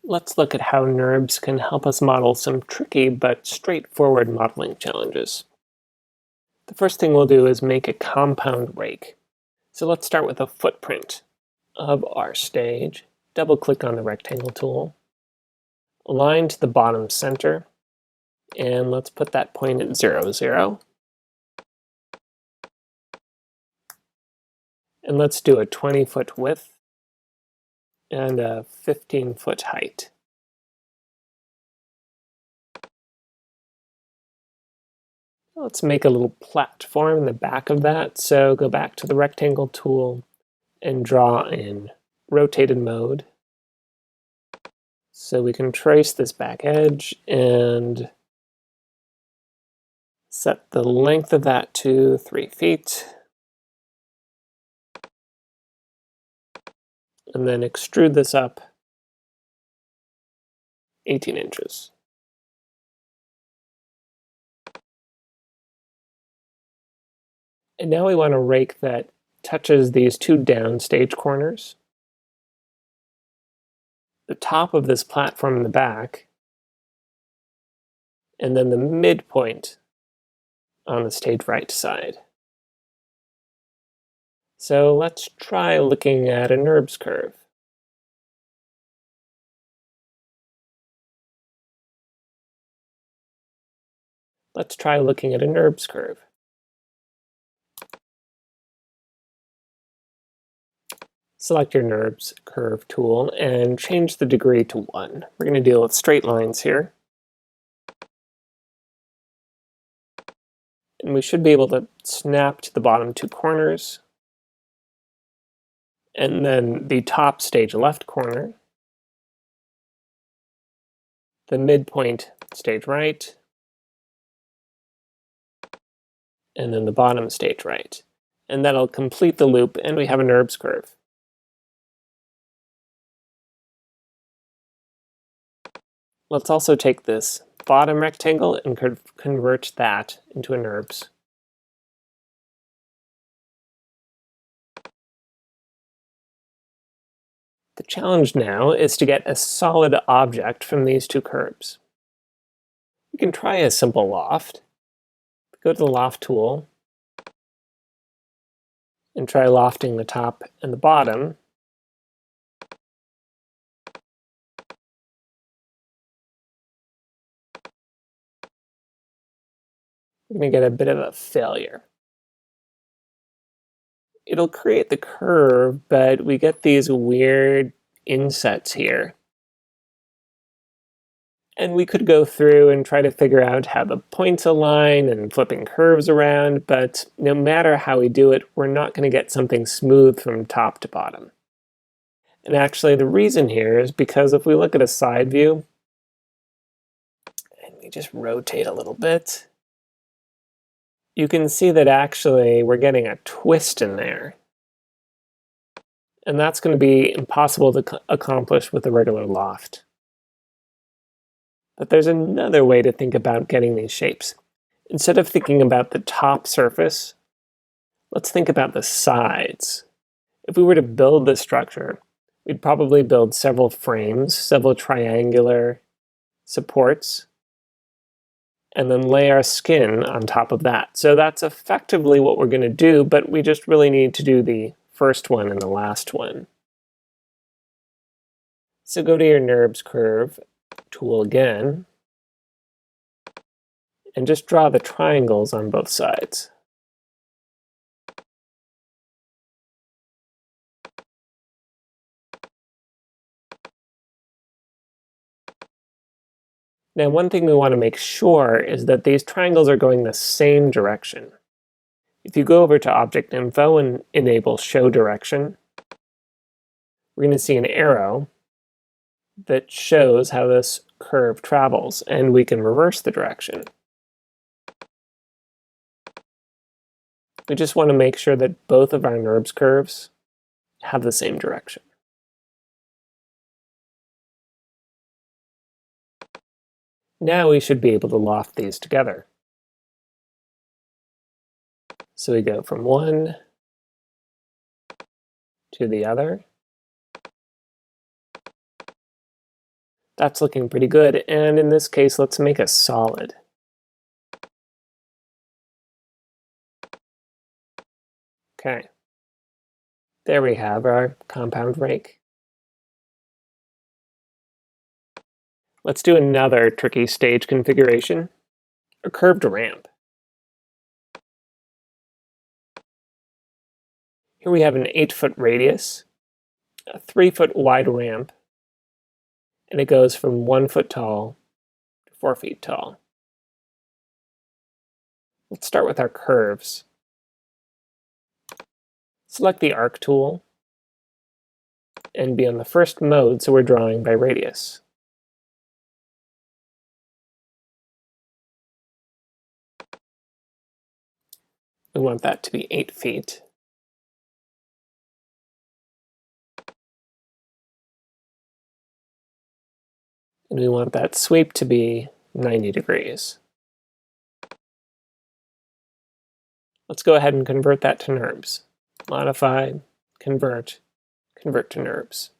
Let's look at how NURBS can help us model some tricky but straightforward modeling challenges. The first thing we'll do is make a compound rake. So let's start with a footprint of our stage. Double-click on the rectangle tool, align to the bottom center, and let's put that point at 0, 0. And let's do a 20-foot width and a 15-foot height. Let's make a little platform in the back of that. So go back to the rectangle tool and draw in rotated mode. So we can trace this back edge and set the length of that to 3 feet. And then extrude this up 18 inches. And now we want a rake that touches these two downstage corners, the top of this platform in the back, and then the midpoint on the stage right side. So let's try looking at a NURBS curve. Let's try looking at a NURBS curve. Select your NURBS curve tool and change the degree to 1. We're going to deal with straight lines here. And we should be able to snap to the bottom two corners, and then the top stage left corner, the midpoint stage right, and then the bottom stage right. And that'll complete the loop, and we have a NURBS curve. Let's also take this bottom rectangle and convert that into a NURBS. The challenge now is to get a solid object from these two curves. We can try a simple loft. Go to the loft tool and try lofting the top and the bottom. We're going to get a bit of a failure. It'll create the curve, but we get these weird insets here. And we could go through and try to figure out how the points align and flipping curves around, but no matter how we do it, we're not going to get something smooth from top to bottom. And actually, the reason here is because if we look at a side view, and we just rotate a little bit, you can see that actually we're getting a twist in there. And that's going to be impossible to accomplish with a regular loft. But there's another way to think about getting these shapes. Instead of thinking about the top surface, let's think about the sides. If we were to build this structure, we'd probably build several frames, several triangular supports, and then lay our skin on top of that. So that's effectively what we're going to do, but we just really need to do the first one and the last one. So go to your NURBS curve tool again, and just draw the triangles on both sides. Now, one thing we want to make sure is that these triangles are going the same direction. If you go over to Object Info and enable Show Direction, we're going to see an arrow that shows how this curve travels, and we can reverse the direction. We just want to make sure that both of our NURBS curves have the same direction. Now we should be able to loft these together. So we go from one to the other. That's looking pretty good, and in this case, let's make a solid. Okay. There we have our compound rake. Let's do another tricky stage configuration, a curved ramp. Here we have an 8-foot radius, a 3-foot wide ramp, and it goes from 1 foot tall to 4 feet tall. Let's start with our curves. Select the arc tool and be on the first mode, so we're drawing by radius. We want that to be 8 feet. And we want that sweep to be 90 degrees. Let's go ahead and convert that to NURBS. Modify, convert, convert to NURBS.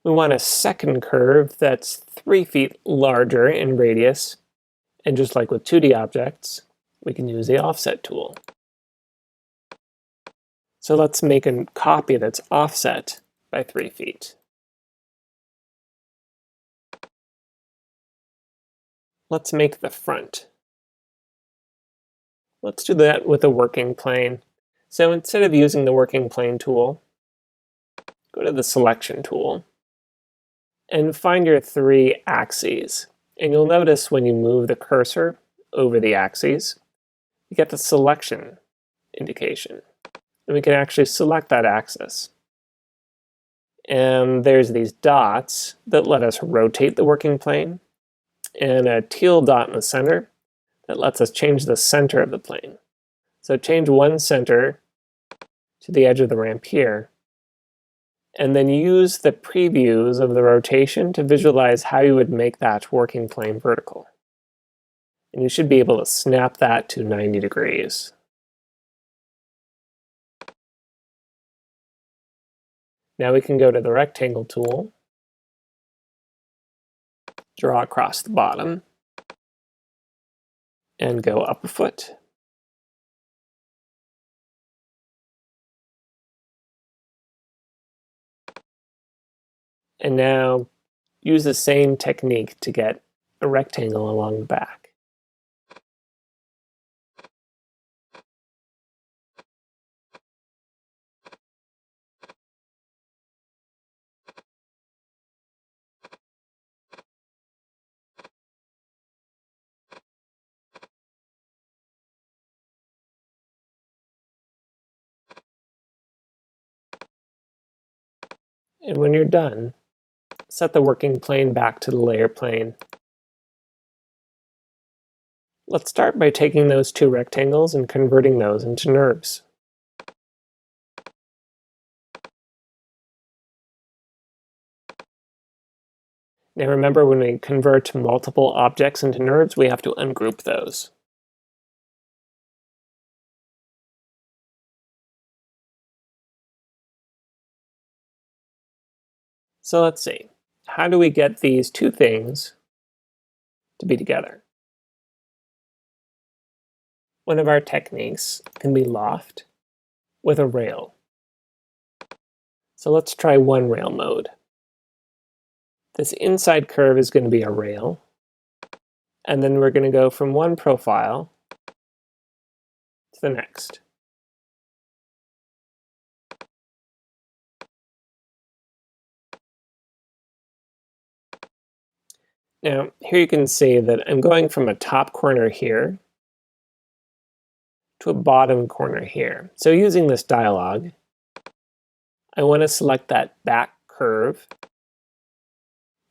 We want a second curve that's 3 feet larger in radius, and just like with 2D objects, we can use the offset tool. So let's make a copy that's offset by 3 feet. Let's make the front. Let's do that with a working plane. So instead of using the working plane tool, go to the selection tool and find your 3 axes. And you'll notice when you move the cursor over the axes, you get the selection indication. And we can actually select that axis. And there's these dots that let us rotate the working plane, and a teal dot in the center that lets us change the center of the plane. So change one center to the edge of the ramp here, and then use the previews of the rotation to visualize how you would make that working plane vertical. And you should be able to snap that to 90 degrees. Now we can go to the rectangle tool, draw across the bottom, and go up a foot. And now use the same technique to get a rectangle along the back. And when you're done, set the working plane back to the layer plane. Let's start by taking those 2 rectangles and converting those into NURBS. Now remember, when we convert multiple objects into NURBS, we have to ungroup those. So let's see. How do we get these 2 things to be together? One of our techniques can be loft with a rail. So let's try one rail mode. This inside curve is going to be a rail, and then we're going to go from one profile to the next. Now, here you can see that I'm going from a top corner here to a bottom corner here. So using this dialog, I want to select that back curve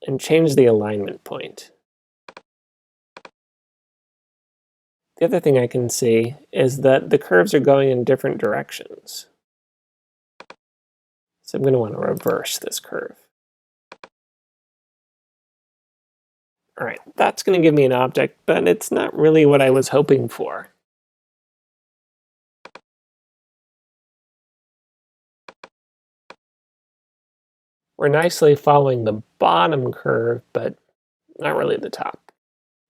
and change the alignment point. The other thing I can see is that the curves are going in different directions. So I'm going to want to reverse this curve. All right, that's going to give me an object, but it's not really what I was hoping for. We're nicely following the bottom curve, but not really the top.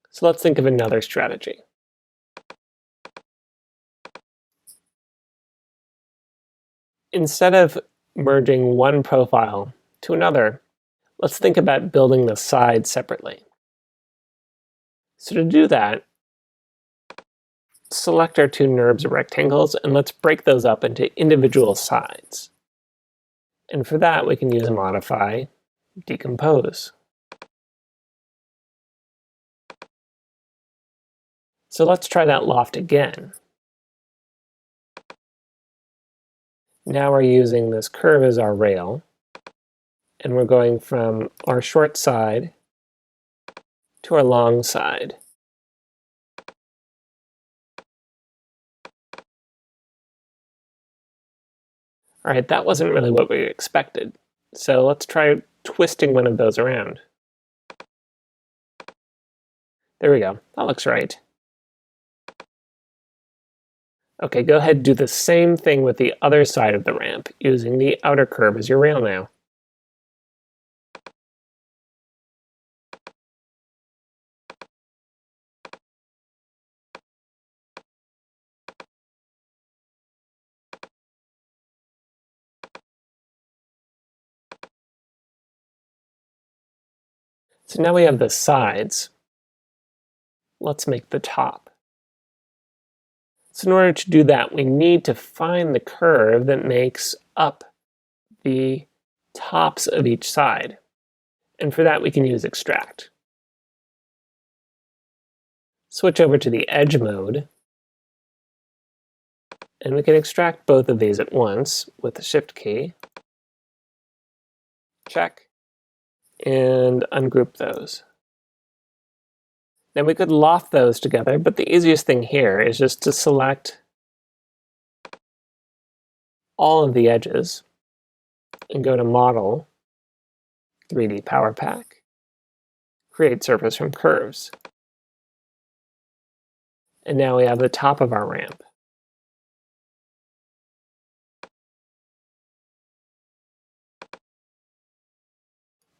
So let's think of another strategy. Instead of merging one profile to another, let's think about building the sides separately. So to do that, select our two NURBS rectangles and let's break those up into individual sides. And for that, we can use modify, decompose. So let's try that loft again. Now we're using this curve as our rail, and we're going from our short side to our long side. All right, that wasn't really what we expected. So let's try twisting one of those around. There we go, that looks right. Okay, go ahead and do the same thing with the other side of the ramp, using the outer curve as your rail now. So now we have the sides. Let's make the top. So in order to do that, we need to find the curve that makes up the tops of each side. And for that, we can use extract. Switch over to the edge mode, and we can extract both of these at once with the Shift key. Check, and ungroup those. Now we could loft those together, but the easiest thing here is just to select all of the edges and go to Model, 3D Power Pack, Create Surface from Curves. And now we have the top of our ramp.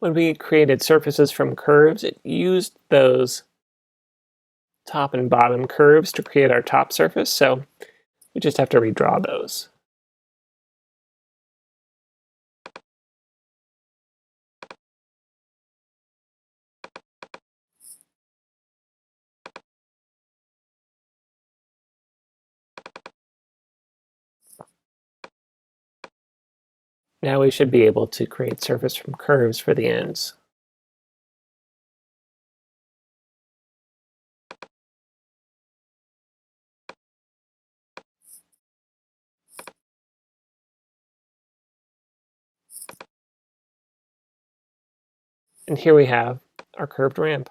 When we created surfaces from curves, it used those top and bottom curves to create our top surface, so we just have to redraw those. Now we should be able to create surface from curves for the ends. And here we have our curved ramp.